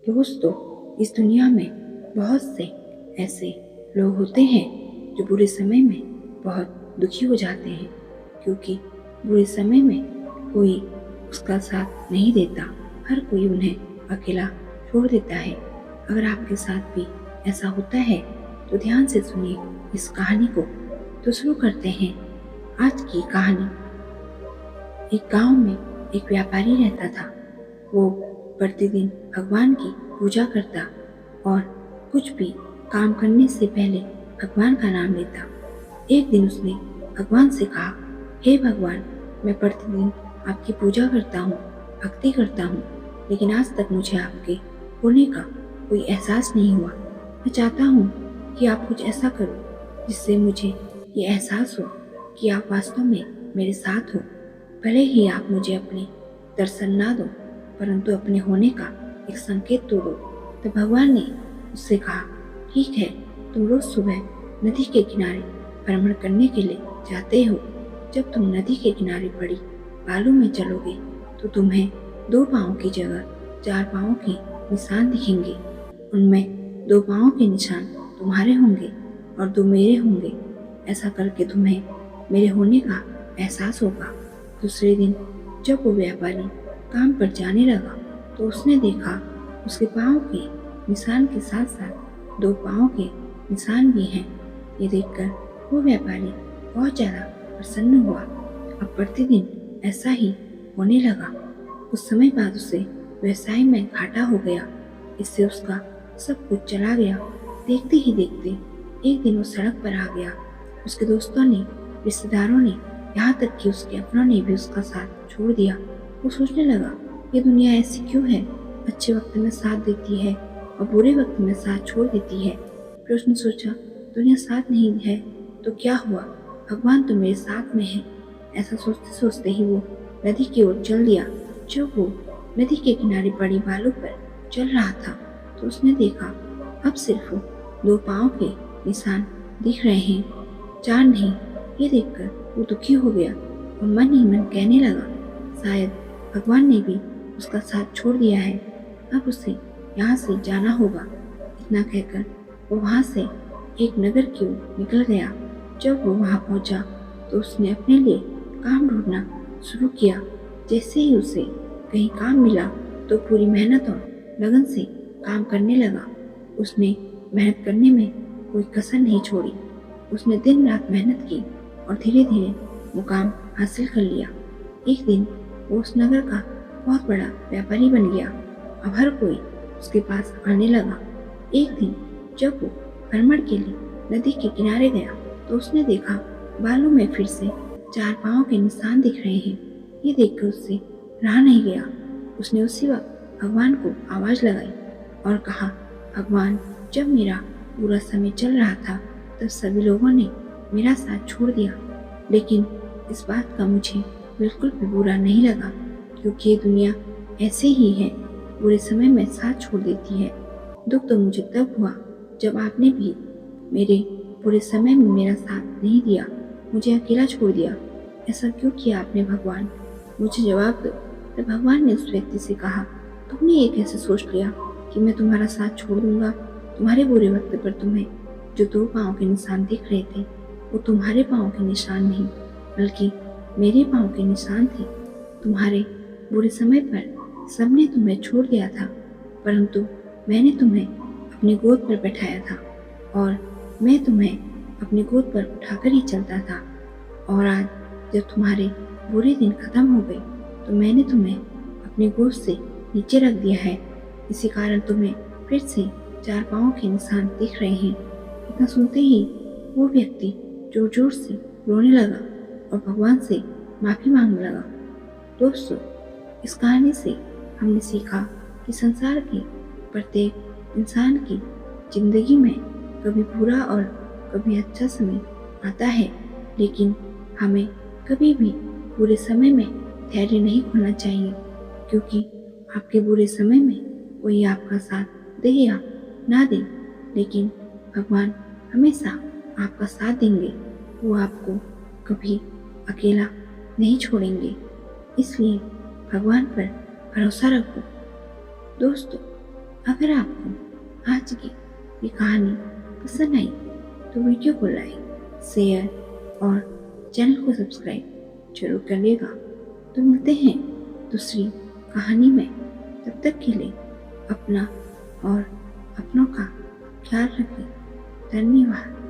दोस्तों, इस दुनिया में बहुत से ऐसे लोग होते हैं जो बुरे समय में बहुत दुखी हो जाते हैं, क्योंकि बुरे समय में कोई उसका साथ नहीं देता। हर कोई उन्हें अकेला छोड़ देता है। अगर आपके साथ भी ऐसा होता है तो ध्यान से सुनिए इस कहानी को। तो शुरू करते हैं आज की कहानी। एक गांव में एक व्यापारी रहता था। वो प्रतिदिन भगवान की पूजा करता और कुछ भी काम करने से पहले भगवान का नाम लेता। एक दिन उसने भगवान से कहा, हे भगवान, मैं प्रतिदिन आपकी पूजा करता हूँ, भक्ति करता हूँ, लेकिन आज तक मुझे आपके होने का कोई एहसास नहीं हुआ। मैं चाहता हूँ कि आप कुछ ऐसा करो जिससे मुझे ये एहसास हो कि आप वास्तव में मेरे साथ हो। भले ही आप मुझे अपने दर्शन ना दो, परंतु अपने होने का एक संकेत तो दो। तो भगवान ने उससे कहा, ठीक है, तुम रोज सुबह नदी के किनारे भ्रमण करने के लिए जाते हो। जब तुम नदी के किनारे पड़ी बालू में चलोगे तो तुम्हें 2 पाँव की जगह 4 पाँव के निशान दिखेंगे। उनमें 2 पाँव के निशान तुम्हारे होंगे और 2 मेरे होंगे। ऐसा करके तुम्हें मेरे होने का एहसास होगा। दूसरे दिन जब वो व्यापारी काम पर जाने लगा तो उसने देखा उसके पाँव के निशान के साथ साथ 2 पाँव के निशान भी हैं। ये देखकर वो व्यापारी बहुत ज़्यादा प्रसन्न हुआ। अब प्रतिदिन ऐसा ही होने लगा। कुछ समय बाद उसे व्यवसाय में घाटा हो गया। इससे उसका सब कुछ चला गया। देखते ही देखते एक दिन वो सड़क पर आ गया। उसके दोस्तों ने, रिश्तेदारों ने, यहाँ तक कि उसके अपनों ने भी उसका साथ छोड़ दिया। वो सोचने लगा, ये दुनिया ऐसी क्यों है? अच्छे वक्त में साथ देती है और बुरे वक्त में साथ छोड़ देती है। फिर उसने सोचा, दुनिया साथ नहीं है तो क्या हुआ, भगवान तो मेरे साथ में है। ऐसा सोचते सोचते ही वो नदी की ओर चल दिया। जब वो नदी के किनारे पड़ी बालू पर चल रहा था तो उसने देखा अब सिर्फ 2 पाँव के निशान दिख रहे हैं, 4 नहीं। ये देखकर वो दुखी हो गया और मन ही मन कहने लगा, शायद भगवान ने भी उसका साथ छोड़ दिया है, अब उसे यहाँ से जाना होगा। इतना कहकर वो वहाँ से एक नगर की ओर निकल गया। जब वो वहाँ पहुँचा तो उसने अपने लिए काम ढूंढना शुरू किया। जैसे ही उसे कहीं काम मिला तो पूरी मेहनत और लगन से काम करने लगा। उसने मेहनत करने में कोई कसर नहीं छोड़ी। उसने दिन रात मेहनत की और धीरे धीरे मुकाम हासिल कर लिया। एक दिन वो उस नगर का बहुत बड़ा व्यापारी बन गया। अब हर कोई उसके पास आने लगा। एक दिन जब वो भ्रमण के लिए नदी के किनारे गया तो उसने देखा बालू में फिर से 4 पाँव के निशान दिख रहे हैं। ये देखकर उससे रहा नहीं गया। उसने उसी वक्त भगवान को आवाज़ लगाई और कहा, भगवान, जब मेरा बुरा समय चल रहा था तब सभी लोगों ने मेरा साथ छोड़ दिया, लेकिन इस बात का मुझे बिल्कुल भी बुरा नहीं लगा, क्योंकि ये दुनिया ऐसे ही है, बुरे समय में साथ छोड़ देती है। दुख तो मुझे तब हुआ जब आपने भी मेरे बुरे समय में मेरा साथ नहीं दिया, मुझे अकेला छोड़ दिया। ऐसा क्यों किया आपने भगवान? मुझे जवाब दो। तब भगवान ने उस व्यक्ति से कहा, तुमने ये कैसे सोच लिया कि मैं तुम्हारा साथ छोड़ दूंगा? तुम्हारे बुरे वक्त पर तुम्हें जो 2 पाँव के निशान दिख रहे थे वो तुम्हारे पाँव के निशान नहीं, बल्कि मेरे पाँव के निशान थे। तुम्हारे बुरे समय पर सबने तुम्हें छोड़ दिया था, परंतु मैंने तुम्हें अपनी गोद पर बैठाया था और मैं तुम्हें अपनी गोद पर उठाकर ही चलता था। और आज जब तुम्हारे बुरे दिन खत्म हो गए तो मैंने तुम्हें अपनी गोद से नीचे रख दिया है। इसी कारण तुम्हें फिर से 4 पाँव के निशान दिख रहे हैं। इतना सुनते ही वो व्यक्ति जोर जोर से रोने लगा और भगवान से माफ़ी मांगने लगा। दोस्तों, इस कहानी से हमने सीखा कि संसार के प्रत्येक इंसान की जिंदगी में कभी बुरा और कभी अच्छा समय आता है, लेकिन हमें कभी भी बुरे समय में धैर्य नहीं खोना चाहिए, क्योंकि आपके बुरे समय में कोई आपका साथ दे या ना दे, लेकिन भगवान हमेशा आपका साथ देंगे। वो आपको कभी अकेला नहीं छोड़ेंगे। इसलिए भगवान पर भरोसा रखो। दोस्तों, अगर आपको आज की ये कहानी पसंद आई तो वीडियो को लाइक, शेयर और चैनल को सब्सक्राइब जरूर करिएगा। तो मिलते हैं दूसरी कहानी में। तब तक के लिए अपना और अपनों का ख्याल रखें। धन्यवाद।